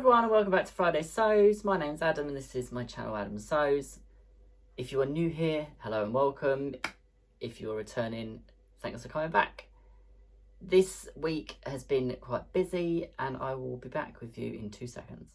everyone and welcome back to Friday Sews. My name's Adam and this is my channel Adam Sews. If you are new here, hello and welcome. If you're returning, thanks for coming back. This week has been quite busy and I will be back with you in 2 seconds.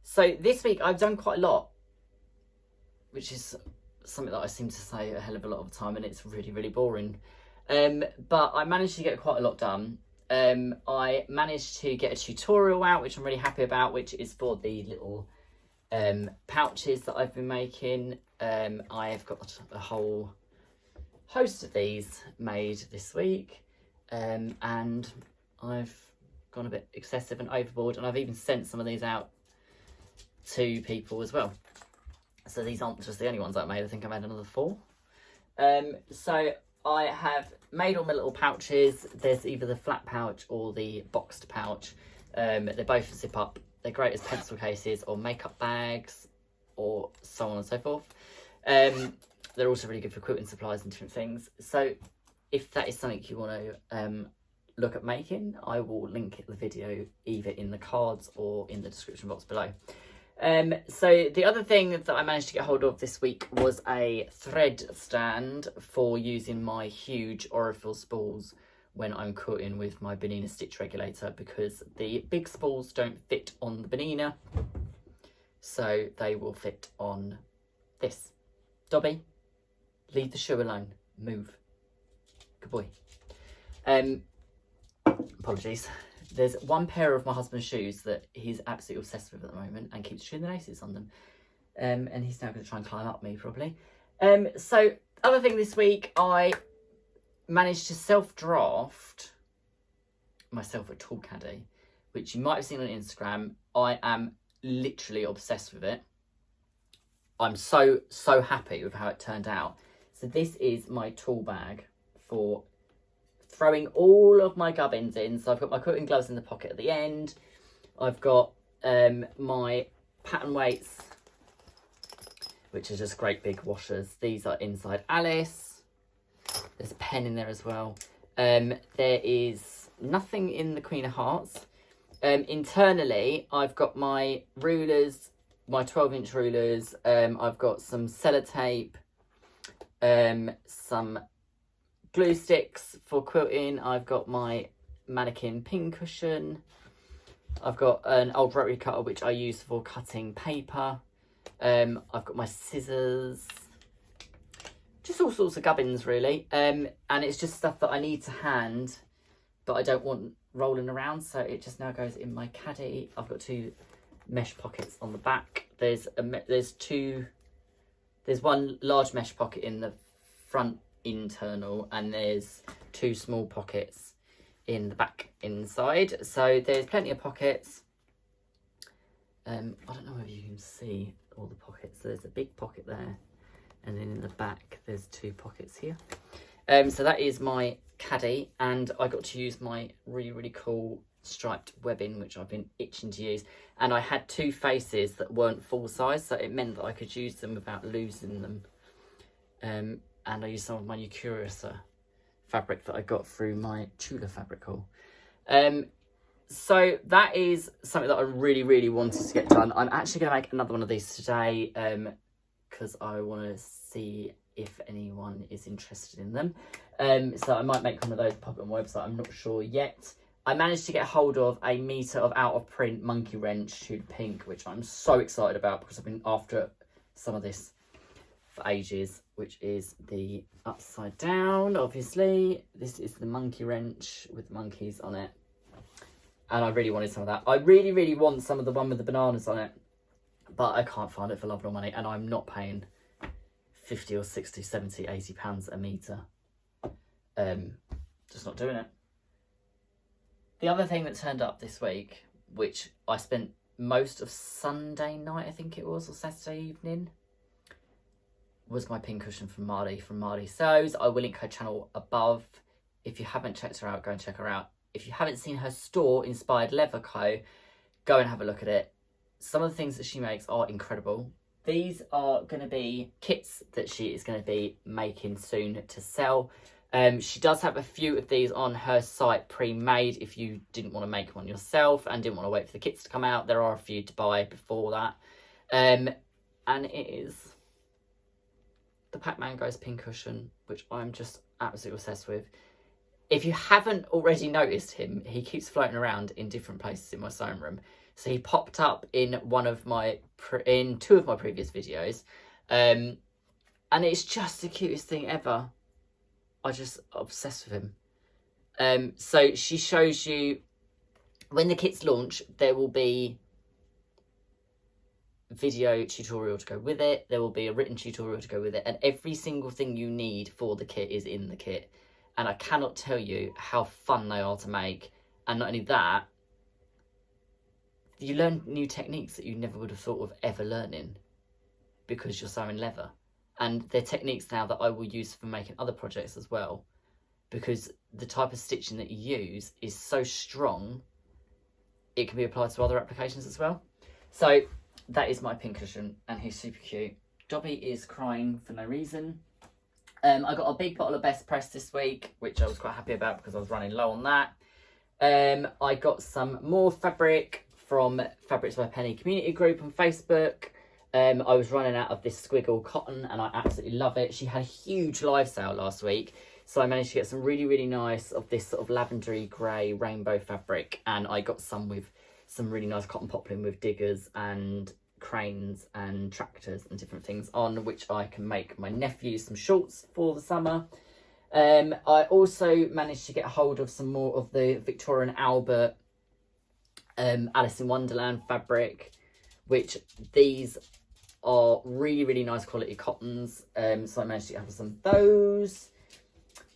So this week I've done quite a lot, which is something that I seem to say a hell of a lot of the time and it's really boring. But I managed to get quite a lot done. I managed to get a tutorial out, which I'm really happy about, which is for the little pouches that I've been making. I've got a whole host of these made this week, and I've gone a bit excessive and overboard, and I've even sent some of these out to people as well. So these aren't just the only ones I made. I think I made another 4. So I have made all my little pouches. There's either the flat pouch or the boxed pouch. They both zip up. They're great as pencil cases or makeup bags or so on and so forth. They're also really good for quilting supplies and different things. So if that is something you want to look at making, I will link the video either in the cards or in the description box below. So the other thing that I managed to get hold of this week was a thread stand for using my huge Aurifil spools when I'm quilting with my Bernina stitch regulator, because the big spools don't fit on the Bernina, so they will fit on this. Dobby, leave the shoe alone. Move. Good boy. Apologies. There's one pair of my husband's shoes that he's absolutely obsessed with at the moment and keeps chewing the laces on them. And he's now going to try and climb up me, probably. So, other thing this week, I managed to self-draft myself a tool caddy, which you might have seen on Instagram. I am literally obsessed with it. I'm so happy with how it turned out. So this is my tool bag for throwing all of my gubbins in. So I've got my quilting gloves in the pocket at the end. I've got my pattern weights, which are just great big washers. These are inside Alice. There's a pen in there as well. There is nothing in the Queen of Hearts. Internally, I've got my rulers, my 12-inch rulers. I've got some sellotape, some glue sticks for quilting. I've got my mannequin pin cushion. I've got an old rotary cutter which I use for cutting paper. I've got my scissors. Just all sorts of gubbins really. And it's just stuff that I need to hand, but I don't want rolling around, so it just now goes in my caddy. I've got 2 mesh pockets on the back. There's one large mesh pocket in the front internal, and there's 2 small pockets in the back inside, so there's plenty of pockets. I don't know if you can see all the pockets. There's a big pocket there, and then in the back there's 2 pockets here. So that is my caddy, and I got to use my really cool striped webbing, which I've been itching to use, and I had 2 faces that weren't full size, so it meant that I could use them without losing them. And I used some of my new Curiouser fabric that I got through my Tula fabric haul. So that is something that I really wanted to get done. I'm actually going to make another one of these today, because I want to see if anyone is interested in them. So I might make one of those, pop it on my website, I'm not sure yet. I managed to get hold of a metre of out of print monkey wrench to pink, which I'm so excited about because I've been after some of this for ages, which is the upside down, obviously. This is the monkey wrench with monkeys on it, and I really wanted some of that. I really want some of the one with the bananas on it, but I can't find it for love nor money, and I'm not paying 50 or 60, 70, 80 pounds a metre. Just not doing it. The other thing that turned up this week, which I spent most of Sunday night, I think it was, or Saturday evening, was my pin cushion from Mardy Sews. I will link her channel above. If you haven't checked her out, go and check her out. If you haven't seen her store, Inspired Leather Co., go and have a look at it. Some of the things that she makes are incredible. These are going to be kits that she is going to be making soon to sell. She does have a few of these on her site pre-made if you didn't want to make one yourself and didn't want to wait for the kits to come out. There are a few to buy before that. And it is the Pac-Man Ghost pincushion, which I'm just absolutely obsessed with. If you haven't already noticed him, he keeps floating around in different places in my sewing room. So he popped up in two of my previous videos. And it's just the cutest thing ever. I'm just obsessed with him. So she shows you, when the kits launch, there will be video tutorial to go with it. There will be a written tutorial to go with it. And every single thing you need for the kit is in the kit. And I cannot tell you how fun they are to make. And not only that, you learn new techniques that you never would have thought of ever learning because you're sewing leather. And they're techniques now that I will use for making other projects as well, because the type of stitching that you use is so strong, it can be applied to other applications as well. So that is my pincushion, and he's super cute. Dobby is crying for no reason. I got a big bottle of Best Press this week, which I was quite happy about because I was running low on that. I got some more fabric from Fabrics by Penny community group on Facebook. I was running out of this squiggle cotton and I absolutely love it. She had a huge live sale last week, so I managed to get some really, really nice of this sort of lavendery grey rainbow fabric, and I got some with some really nice cotton poplin with diggers and cranes and tractors and different things on, which I can make my nephew some shorts for the summer. I also managed to get hold of some more of the Victoria and Albert Alice in Wonderland fabric, which these are really, really nice quality cottons. So I managed to get hold of some of those.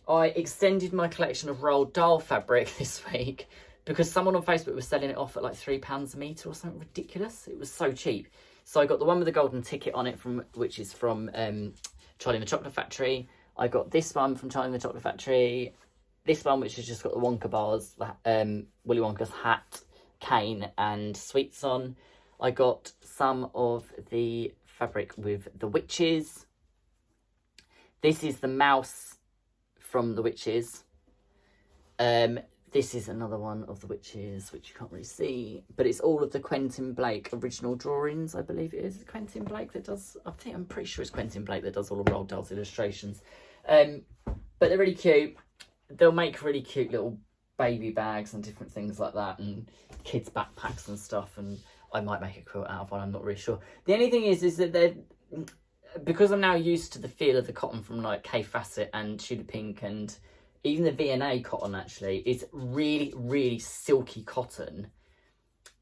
I extended my collection of rolled doll fabric this week because someone on Facebook was selling it off at like £3 a metre or something ridiculous. It was so cheap. So I got the one with the golden ticket on it, which is from Charlie and the Chocolate Factory. I got this one from Charlie and the Chocolate Factory. This one, which has just got the Wonka bars, Willy Wonka's hat, cane and sweets on. I got some of the fabric with the witches. This is the mouse from the witches. This is another one of the witches, which you can't really see, but it's all of the Quentin Blake original drawings, I believe it is. Quentin Blake that does, I'm pretty sure it's Quentin Blake that does all the Roald Dolls illustrations. But they're really cute. They'll make really cute little baby bags and different things like that, and kids' backpacks and stuff, and I might make a quilt out of one, I'm not really sure. The only thing is that they're, because I'm now used to the feel of the cotton from like K Facet and Tudor Pink and even the V&A cotton, actually, is really, really silky cotton.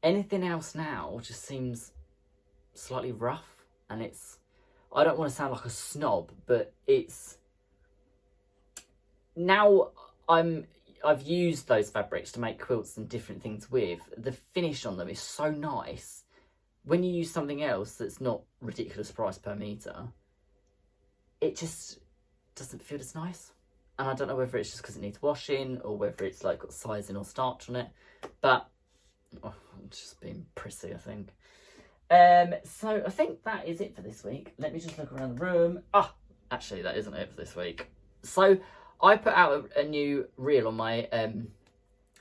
Anything else now just seems slightly rough, and it's, I don't want to sound like a snob, but it's, now I've used those fabrics to make quilts and different things with. The finish on them is so nice. When you use something else that's not ridiculous price per metre, it just doesn't feel as nice. And I don't know whether it's just because it needs washing or whether it's like got sizing or starch on it. But I'm just being prissy, I think. So I think that is it for this week. Let me just look around the room. Actually, that isn't it for this week. So I put out a new reel on my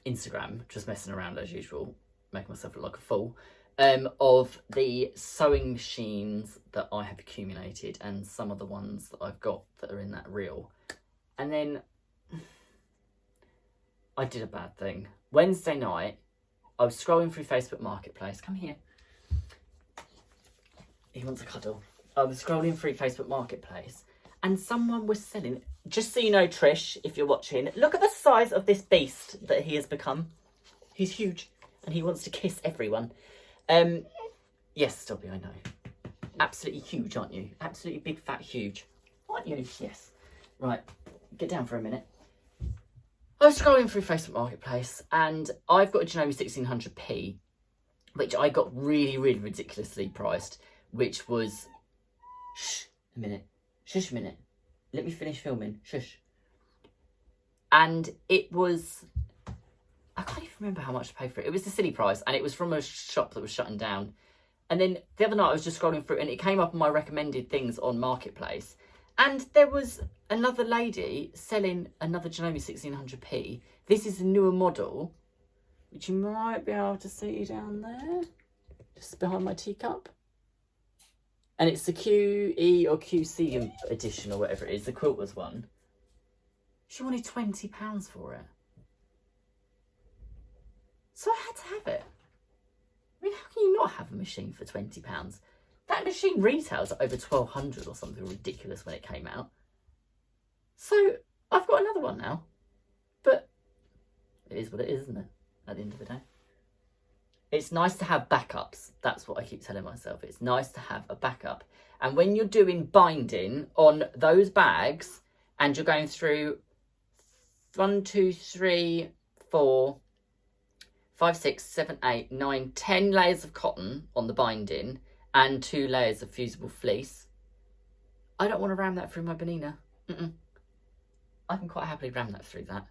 Instagram, just messing around as usual, making myself look like a fool, of the sewing machines that I have accumulated and some of the ones that I've got that are in that reel. And then I did a bad thing. Wednesday night, I was scrolling through Facebook Marketplace. Come here. He wants a cuddle. I was scrolling through Facebook Marketplace and someone was selling, just so you know, Trish, if you're watching, look at the size of this beast that he has become. He's huge and he wants to kiss everyone. Yes, Dobby, I know. Absolutely huge, aren't you? Absolutely big, fat, huge. Aren't you? Yes. Right. Get down for a minute. I was scrolling through Facebook Marketplace and I've got a Janome 1600p, which I got really, really ridiculously priced, which was, shh, a minute, shush a minute, let me finish filming, shush. And it was, I can't even remember how much to pay for it. It was a silly price and it was from a shop that was shutting down. And then the other night I was just scrolling through and it came up on my recommended things on Marketplace. And there was another lady selling another Janome 1600p. This is a newer model, which you might be able to see down there, just behind my teacup. And it's the QE or QC edition or whatever it is, the quilters one. She wanted £20 for it. So I had to have it. I mean, how can you not have a machine for £20? That machine retails at over £1,200 or something ridiculous when it came out. So I've got another one now. But it is what it is, isn't it? At the end of the day. It's nice to have backups. That's what I keep telling myself. It's nice to have a backup. And when you're doing binding on those bags and you're going through 1, 2, 3, 4, 5, 6, 7, 8, 9, 10 layers of cotton on the binding and 2 layers of fusible fleece, I don't want to ram that through my Bonina. I can quite happily ram that through that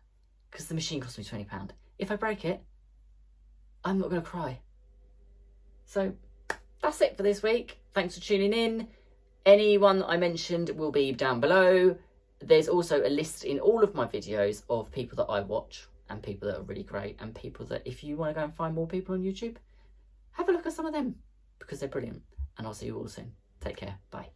because the machine cost me £20. If I break it, I'm not going to cry. So that's it for this week. Thanks for tuning in. Anyone that I mentioned will be down below. There's also a list in all of my videos of people that I watch and people that are really great and people that, if you want to go and find more people on YouTube, have a look at some of them because they're brilliant. And I'll see you all soon. Take care. Bye.